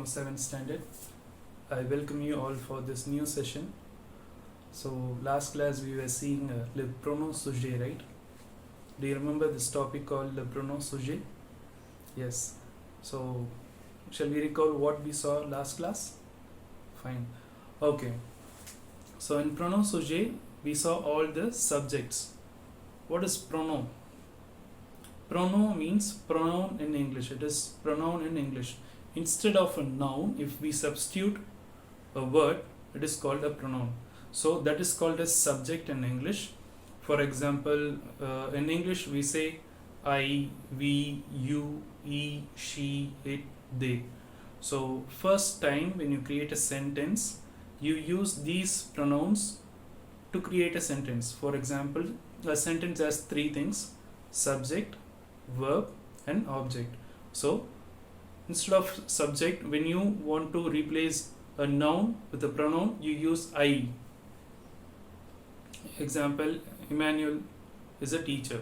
7th standard. I welcome you all for this new session. So last class we were seeing le pronom sujet, right? Do you remember this topic called le pronom sujet? Yes. So shall we recall what we saw last class? Fine. Okay. So in pronom sujet we saw all the subjects. What is pronoun? Pronoun means pronoun in English. It is pronoun in English. Instead of a noun, if we substitute a word, it is called a pronoun. So that is called as subject in English. For example, in English we say I, we, you, he, she, it, they. So first time when you create a sentence, you use these pronouns to create a sentence. For example, a sentence has three things: subject, verb and object. So instead of subject, when you want to replace a noun with a pronoun, you use I. Example, Emmanuel is a teacher.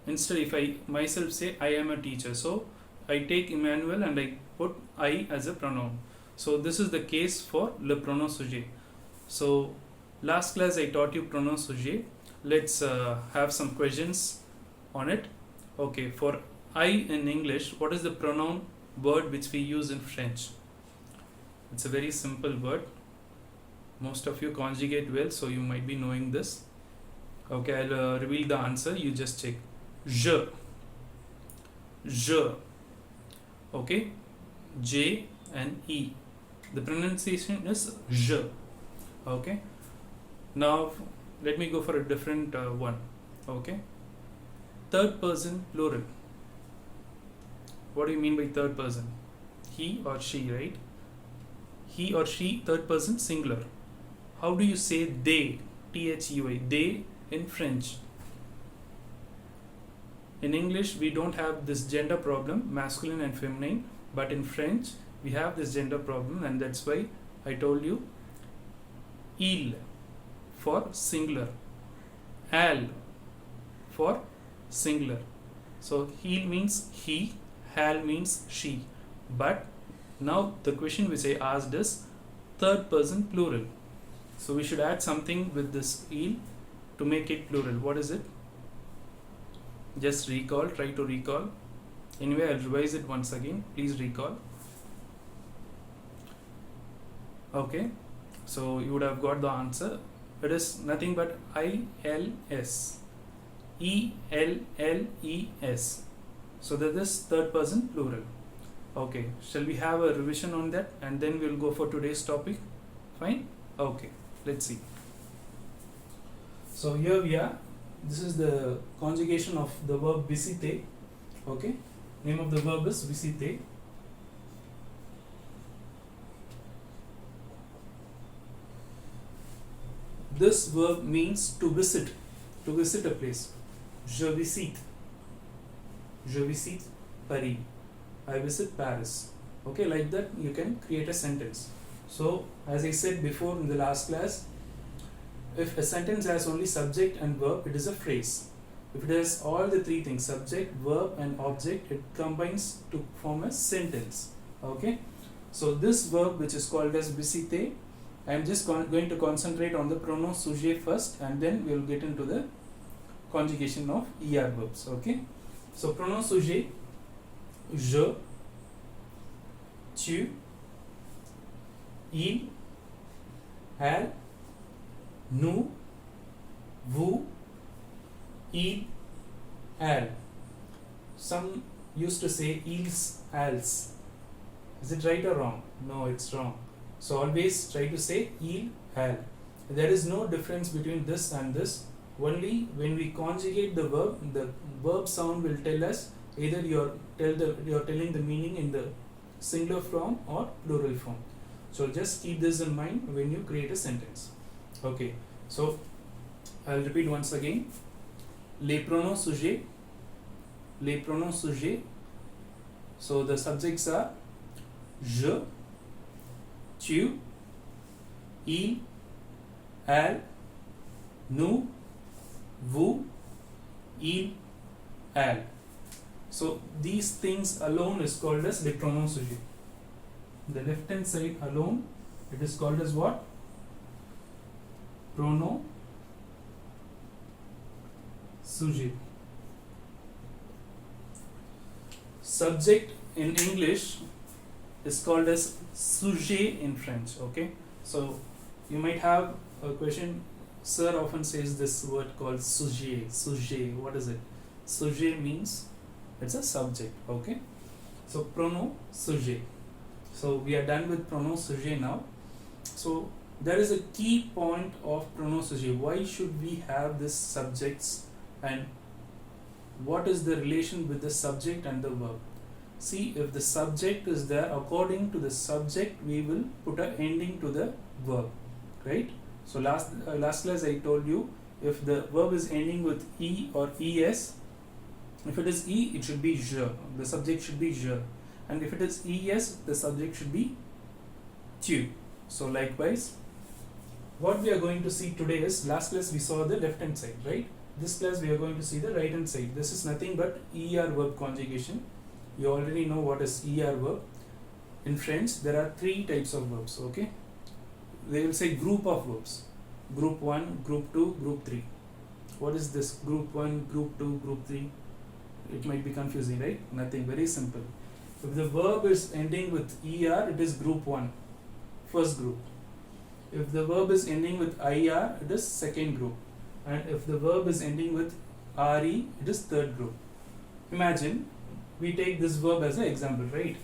Instead, if I myself say I am a teacher, so I take Emmanuel and I put I as a pronoun. So this is the case for le pronom sujet. So last class I taught you pronom sujet. Let's have some questions on it. Okay, for I in English, what is the pronoun word which we use in French? It's a very simple word. Most of you conjugate well, so you might be knowing this. Okay, I'll reveal the answer. You just check. Je. Je. Okay, J and E. The pronunciation is je. Okay. Now let me go for a different one. Okay. Third person plural. What do you mean by third person? He or she, right? He or she, third person singular. How do you say they? T-H-E-Y. They in French. In English, we don't have this gender problem, masculine and feminine. But in French, we have this gender problem, and that's why I told you il for singular, elle for singular. So he means he, hal means she. But now the question which I asked is third person plural. So we should add something with this il to make it plural. What is it? Just recall, try to recall. Anyway, I'll revise it once again. Please recall. Okay, so you would have got the answer. It is nothing but I-L-S. E-L-L-E-S. So that is third person plural. Okay, shall we have a revision on that and then we'll go for today's topic? Fine? Okay, let's see. So here we are. This is the conjugation of the verb visiter. Okay, name of the verb is visiter. This verb means to visit a place. Je visite Paris. I visit Paris. Okay, like that you can create a sentence. So as I said before in the last class, if a sentence has only subject and verb, it is a phrase. If it has all the three things, subject, verb and object, it combines to form a sentence. Okay, so this verb which is called as visiter, I am just going to concentrate on the pronom sujet first, and then we will get into the conjugation of ER verbs. Okay, so pronom sujet: je, tu, il, elle, nous, vous, il, elle. Some used to say ils, elles. Is it right or wrong? No, it's wrong. So always try to say il, elle. There is no difference between this and this. Only when we conjugate the verb sound will tell us either you're telling the meaning in the singular form or plural form. So just keep this in mind when you create a sentence. Okay, so I'll repeat once again. Les pronoms sujets. Les pronoms sujets. So the subjects are je, tu, il, elle, nous, vous, il, elle. So these things alone is called as les pronoms sujets. the left hand side alone, it is called as what? Pronosujet. Subject in English is called as sujet in French. Okay, so you might have a question. Sir often says this word called sujet. Sujet, what is it? Sujet means it's a subject. Okay, so pronosujet. So we are done with pronosujet now. So there is a key point of pronosujet. Why should we have this subjects, and what is the relation with the subject and the verb? See, if the subject is there, according to the subject we will put an ending to the verb, right? So last class I told you, if the verb is ending with e or es, if it is e, it should be je, the subject should be je, and if it is es, the subject should be tu. So likewise, what we are going to see today is, last class we saw the left hand side, right? This class we are going to see the right hand side. This is nothing but er verb conjugation. You already know what is er verb. In French there are three types of verbs. Okay, they will say group of verbs: group 1, group 2, group 3. What is this group 1, group 2, group 3? It might be confusing, right? Nothing, very simple. If the verb is ending with er, it is group 1, first group. If the verb is ending with ir, it is second group. And if the verb is ending with re, it is third group. Imagine we take this verb as an example, right?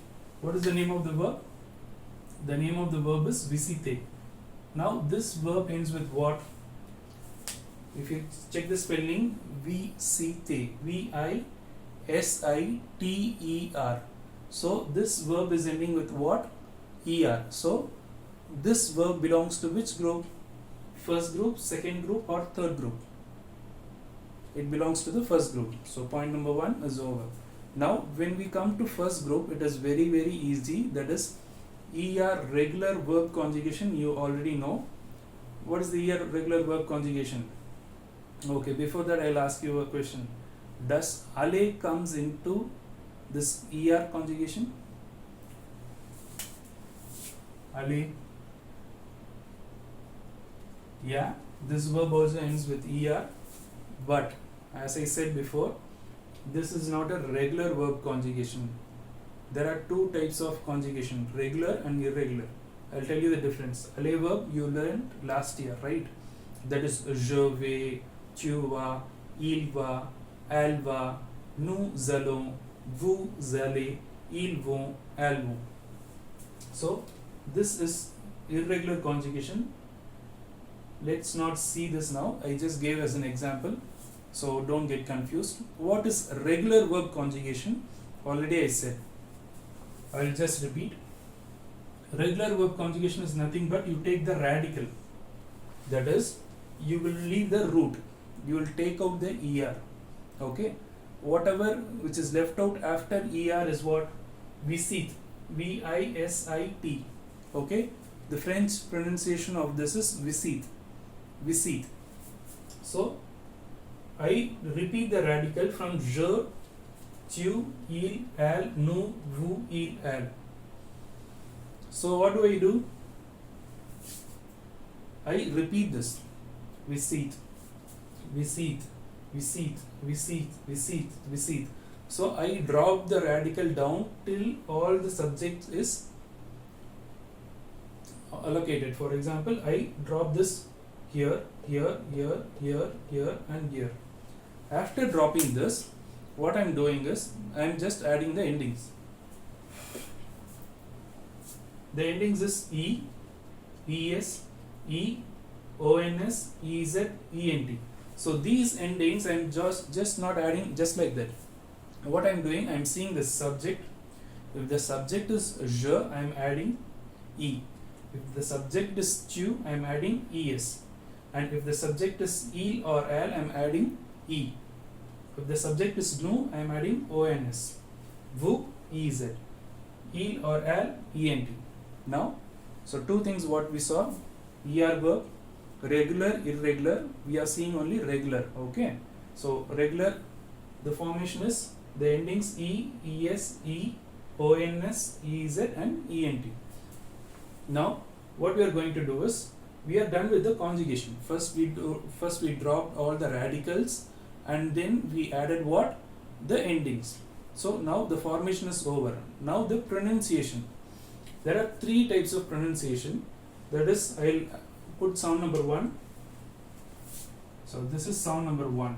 What is the name of the verb? The name of the verb is visite. Now this verb ends with what? If you check the spelling, visite, visiter. So this verb is ending with what? Er. So this verb belongs to which group? First group, second group, or third group? It belongs to the first group. So point number 1 is over. Now when we come to first group, it is very easy. That is er regular verb conjugation. You already know. What is the er regular verb conjugation? Okay, before that I'll ask you a question. Does aller comes into this er conjugation? Aller. Yeah, this verb also ends with er, but as I said before, this is not a regular verb conjugation. There are two types of conjugation, regular and irregular. I'll tell you the difference. Aller verb you learned last year, right? That is je vais, tu vas, il va, elle va, nous allons, vous allez, ils vont, elles vont. So this is irregular conjugation. Let's not see this now. I just gave as an example, so don't get confused. What is regular verb conjugation? Already I said. I'll just repeat. Regular verb conjugation is nothing but you take the radical. That is, you will leave the root. You will take out the er. Okay. Whatever which is left out after er is what? Visite. V-I-S-I-T. Okay. The French pronunciation of this is visite. Visite. So I repeat the radical from je, tu, il, elle, nous, vous, il, elle. So what do? I repeat this. Visite, visite, visite, visite, visite, visite. So I drop the radical down till all the subject is allocated. For example, I drop this here, here, here, here, here, and here. After dropping this, what I'm doing is I'm just adding the endings. The endings is e, es, e, ons, ez, ent. So these endings I'm just not adding just like that. What I'm doing, I'm seeing the subject. If the subject is je, I'm adding e. If the subject is tu, I'm adding es. And if the subject is il or elle, I'm adding e. If the subject is nous, I'm adding ons. Vous, ez. Il or elle, ent. Now, so two things what we saw. Er verb, regular, irregular. We are seeing only regular. Okay. So regular, the formation is the endings e, es, e, ons, ez, and ent. Now what we are going to do is, we are done with the conjugation. First we dropped all the radicals, and then we added what? The endings. So now the formation is over. Now the pronunciation. There are three types of pronunciation. That is, I'll put sound number 1. So this is sound number 1.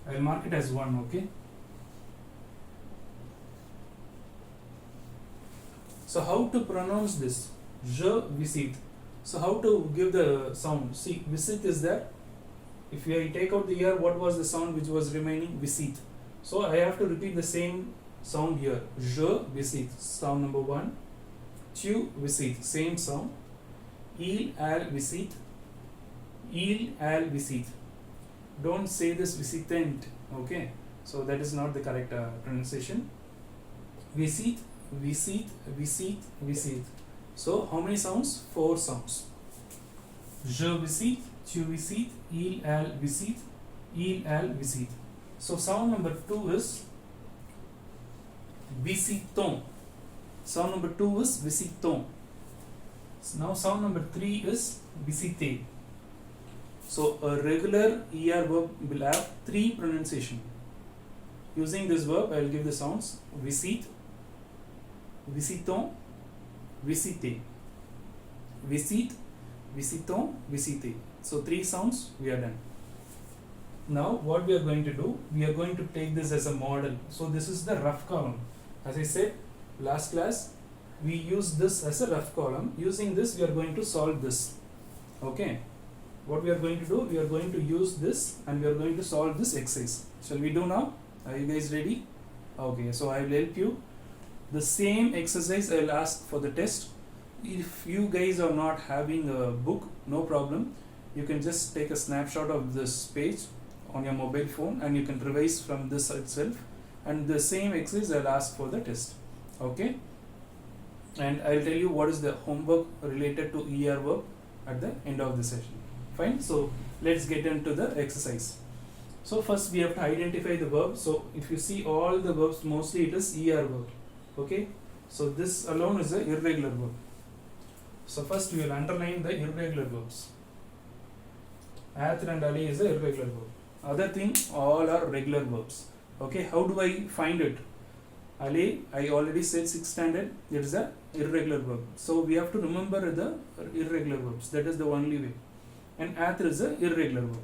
I'll mark it as 1, okay? So how to pronounce this? Je visit. So how to give the sound? See, visit is there. If I take out the ear, what was the sound which was remaining? Visit. So I have to repeat the same sound here. Je visit, sound number 1. Tu visit, same sound. Il visit. Il visit. Don't say this visitant, okay? So that is not the correct pronunciation. Visit, visit, visit, visit. So how many sounds? 4 sounds. Je visite, tu visites, il visite, il visite. So sound number 2 is visitons. Sound number 2 is visitons. Now sound number 3 is visiter. So a regular ER verb will have 3 pronunciation. Using this verb, I will give the sounds: visit, visiton, visiter. Visit, visiton, visiter. So 3 sounds, we are done. Now what we are going to do, we are going to take this as a model. So this is the rough column. As I said last class, we use this as a rough column. Using this, we are going to solve this. Okay. What we are going to do, we are going to use this and we are going to solve this exercise. Shall we do now? Are you guys ready? Okay, so I will help you. The same exercise I will ask for the test. If you guys are not having a book, no problem. You can just take a snapshot of this page on your mobile phone and you can revise from this itself. And the same exercise I will ask for the test. Okay? And I will tell you what is the homework related to ER verb at the end of the session. Fine, so let's get into the exercise. So first we have to identify the verb. So if you see all the verbs, mostly it is ER verb. Okay, so this alone is a irregular verb. So first we will underline the irregular verbs. Être and aller is a irregular verb. Other thing, all are regular verbs. Okay, how do I find it? Aller, I already said 6th standard, it is a irregular verb. So we have to remember the irregular verbs. That is the only way. And être is a irregular verb.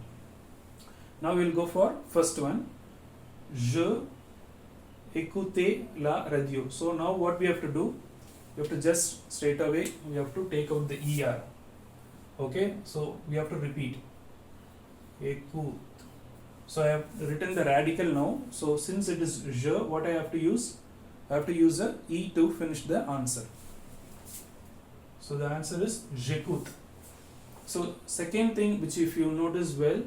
Now we will go for first one. Je écoutais la radio. So now what we have to do? We have to just straight away, we have to take out the ER. Okay, so we have to repeat. Écoute. So I have written the radical now. So since it is je, what I have to use? I have to use a E to finish the answer. So the answer is j'écoute. So second thing, which if you notice well,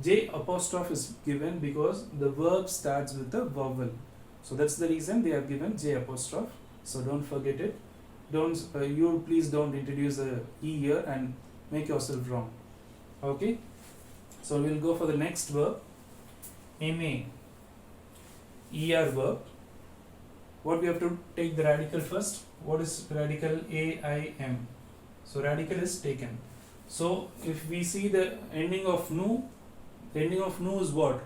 J apostrophe is given because the verb starts with a vowel. So that's the reason they have given J apostrophe. So don't forget it. Don't you please don't introduce a E here and make yourself wrong. Okay. So we'll go for the next verb. Aimer. ER verb. What we have to take the radical first. What is radical? AIM. So radical is taken. So if we see the ending of nu, the ending of nu is what?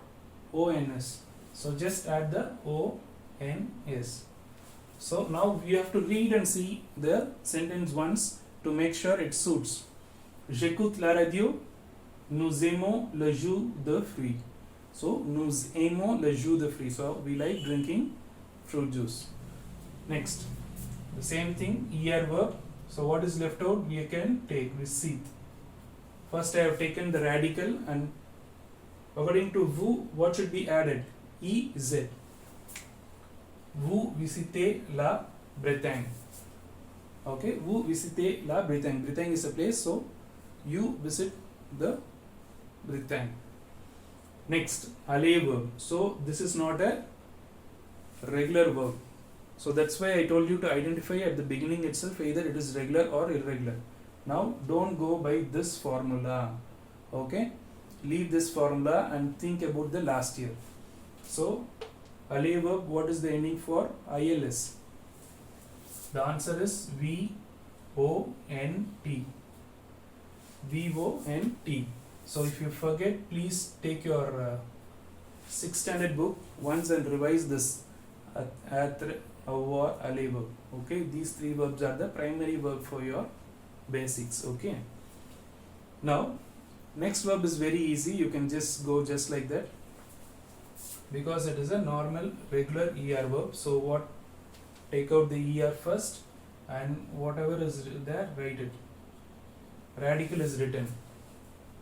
ONS. So just add the ONS. So now we have to read and see the sentence once to make sure it suits. J'écoute la radio. Nous aimons le jus de fruits. So nous aimons le jus de fruits. So we like drinking fruit juice. Next, the same thing, ER verb. So what is left out? We can take receipt. First I have taken the radical and according to vous, what should be added? EZ. Vous visitez la Bretagne. Okay, vous visitez la Bretagne. Bretagne is a place, so you visit the Bretagne. Next, aller verb. So this is not a regular verb. So that's why I told you to identify at the beginning itself either it is regular or irregular. Now don't go by this formula. Okay, leave this formula and think about the last year. So aller verb, what is the ending for? ILS. The answer is VONT. VONT. So if you forget, please take your 6th standard book once and revise this atre, avoir, aller verb. Okay, these three verbs are the primary verb for your basics. Okay. Now, next verb is very easy. You can just go just like that because it is a normal regular ER verb. So what? Take out the ER first and whatever is there, write it. Radical is written.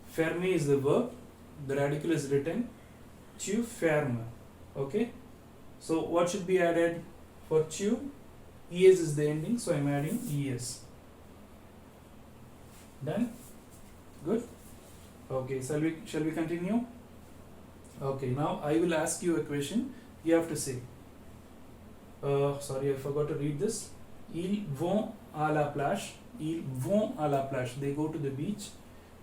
Ferme is the verb. The radical is written. Tu ferme. Okay. So what should be added for tu? Es is the ending, so I am adding es. Done? Good? Okay, shall we continue? Okay, now I will ask you a question. You have to say. Sorry, I forgot to read this. Ils vont à la plage. Ils vont à la plage. They go to the beach.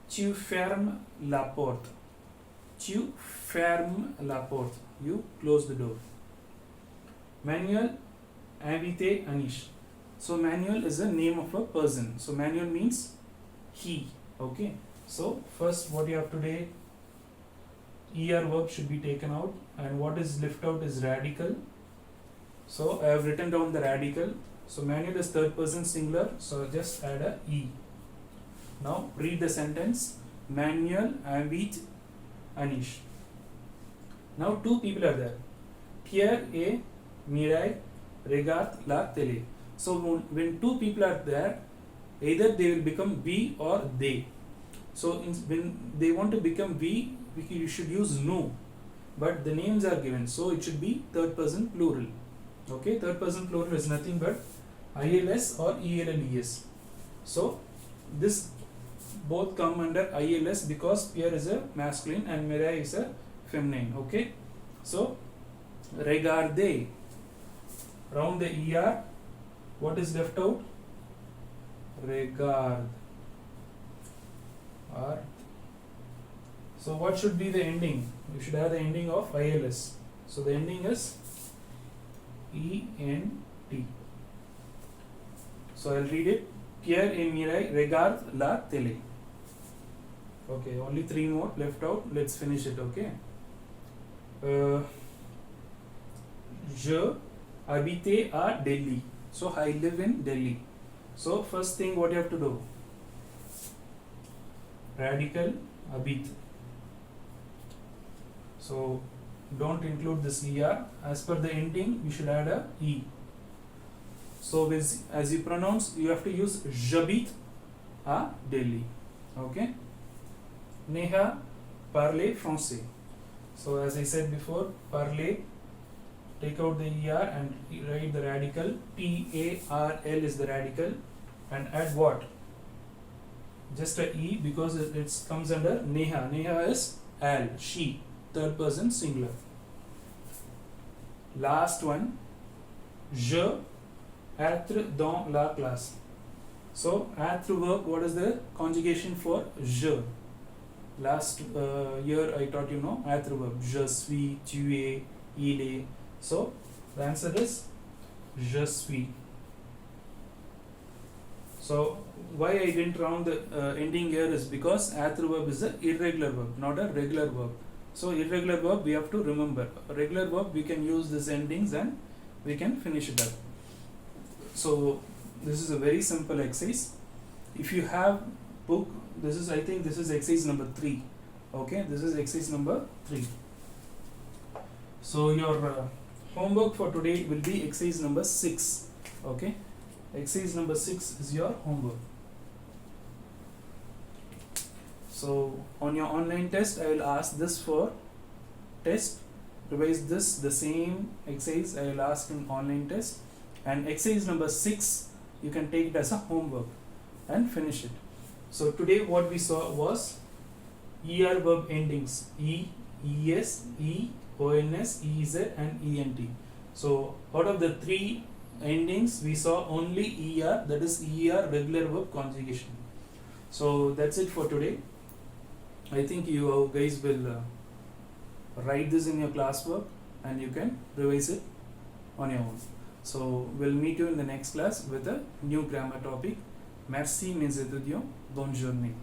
Tu fermes la porte. Tu fermes la porte. You close the door. Manuel invité Anish. So Manuel is the name of a person. So Manuel means he. Okay. So first what you have to do, ER verb should be taken out, and what is left out is radical. So I have written down the radical. So Manuel is third person singular, so just add a E. Now read the sentence. Manuel invite Anish. Now two people are there. Pierre et Mireille regardent la télé. So when two people are there, either they will become we or they. So when they want to become we, you should use nous, but the names are given, so it should be third person plural. Okay, third person plural is nothing but ILS or ELLES. So this both come under ILS because Pierre is a masculine and Mireille is a feminine. Okay, so regarder, round the ER, what is left out? Regard. So what should be the ending? You should have the ending of ILS. So the ending is ENT. So I'll read it. Pierre et Mireille regardent la télé. Okay, only three more left out. Let's finish it. Okay. Je habite à Delhi. So I live in Delhi. So first thing, what you have to do? Radical habite. So don't include this ER. As per the ending, you should add a E. So as you pronounce, you have to use j'habite à Delhi. Okay. Neha parle français. So as I said before, parler, take out the ER and write the radical. PARL is the radical, and add what? Just a E because it comes under Neha. Neha is al, she, third person singular. Last one, je être dans la classe. So être verb, what is the conjugation for je? Last year I taught you être verb. Je suis, tu es, il est. So the answer is je suis. So why I didn't round the ending here is because être verb is an irregular verb, not a regular verb. So irregular verb we have to remember. A regular verb we can use these endings and we can finish it up. So this is a very simple exercise. If you have book, I think this is exercise number 3. Okay, this is exercise number 3. So your homework for today will be exercise number 6. Okay, exercise number 6 is your homework. So on your online test, I will ask this for test. Revise this, the same exercise I will ask in online test, and exercise number 6 you can take it as a homework and finish it. So today what we saw was ER verb endings: E, ES, E, ONS, EZ and ENT. So out of the 3 endings we saw only ER, that is ER regular verb conjugation. So that's it for today. I think you guys will write this in your classwork and you can revise it on your own. So we'll meet you in the next class with a new grammar topic. Merci mes étudiants. Bonne journée.